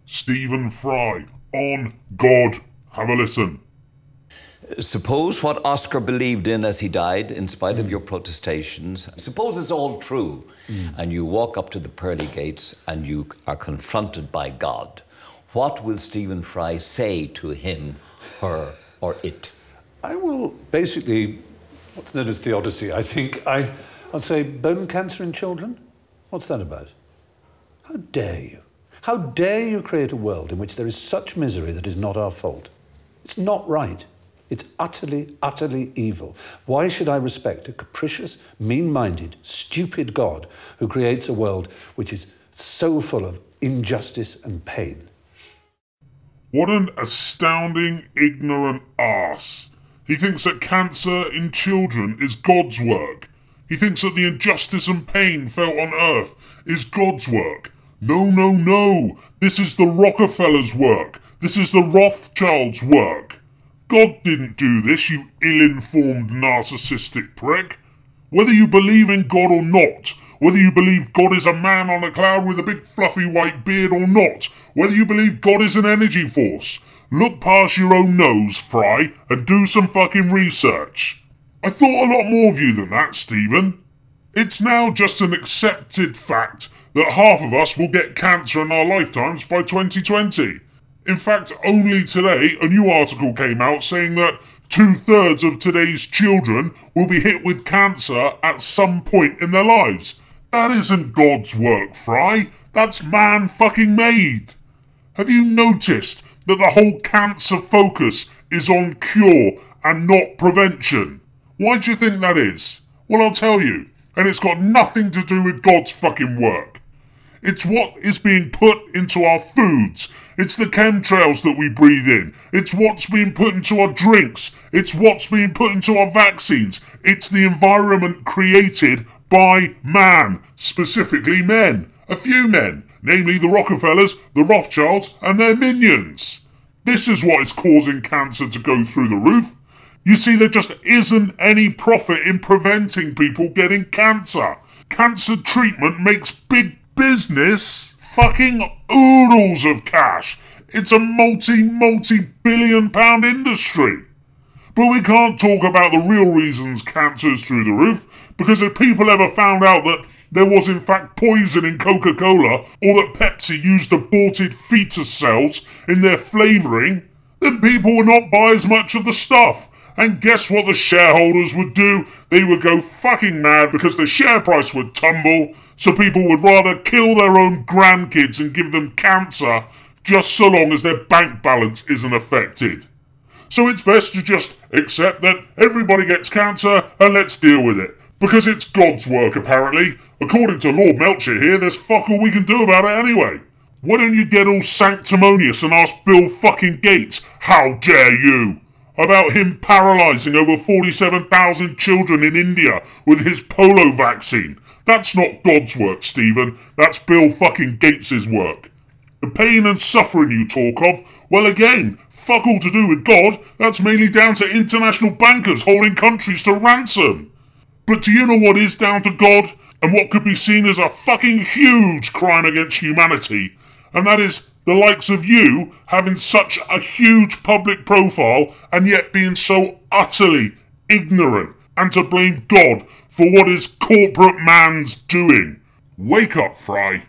Stephen Fry, on God. Have a listen. Suppose what Oscar believed in as he died, in spite of your protestations, suppose it's all true, and you walk up to the pearly gates and you are confronted by God. What will Stephen Fry say to him, her, or it? I will basically, what's known as theodicy, I think. I'll say bone cancer in children? What's that about? How dare you? How dare you create a world in which there is such misery that is not our fault? It's not right. It's utterly, utterly evil. Why should I respect a capricious, mean-minded, stupid God who creates a world which is so full of injustice and pain? What an astounding, ignorant arse. He thinks that cancer in children is God's work. He thinks that the injustice and pain felt on earth is God's work. No, no, no. This is the Rockefellers' work. This is the Rothschilds' work. God didn't do this, you ill-informed narcissistic prick. Whether you believe in God or not, whether you believe God is a man on a cloud with a big fluffy white beard or not, whether you believe God is an energy force, look past your own nose, Fry, and do some fucking research. I thought a lot more of you than that, Stephen. It's now just an accepted fact that half of us will get cancer in our lifetimes by 2020. In fact, only today a new article came out saying that 2/3 of today's children will be hit with cancer at some point in their lives. That isn't God's work, Fry. That's man fucking made. Have you noticed that the whole cancer focus is on cure and not prevention? Why do you think that is? Well, I'll tell you, and it's got nothing to do with God's fucking work. It's what is being put into our foods. It's the chemtrails that we breathe in. It's what's being put into our drinks. It's what's being put into our vaccines. It's the environment created by man, specifically men. A few men, namely the Rockefellers, the Rothschilds, and their minions. This is what is causing cancer to go through the roof. You see, there just isn't any profit in preventing people getting cancer. Cancer treatment makes big business fucking oodles of cash. It's a multi-billion pound industry. But we can't talk about the real reasons cancer's through the roof, because if people ever found out that there was in fact poison in Coca-Cola, or that Pepsi used aborted fetus cells in their flavouring, then people would not buy as much of the stuff. And guess what the shareholders would do? They would go fucking mad because the share price would tumble, so people would rather kill their own grandkids and give them cancer just so long as their bank balance isn't affected. So it's best to just accept that everybody gets cancer and let's deal with it. Because it's God's work, apparently. According to Lord Melcher here, there's fuck all we can do about it anyway. Why don't you get all sanctimonious and ask Bill fucking Gates, how dare you, about him paralysing over 47,000 children in India with his polio vaccine? That's not God's work, Stephen. That's Bill fucking Gates's work. The pain and suffering you talk of, well again, fuck all to do with God. That's mainly down to international bankers holding countries to ransom. But do you know what is down to God? And what could be seen as a fucking huge crime against humanity? And that is the likes of you having such a huge public profile and yet being so utterly ignorant and to blame God for what is corporate man's doing. Wake up, Fry.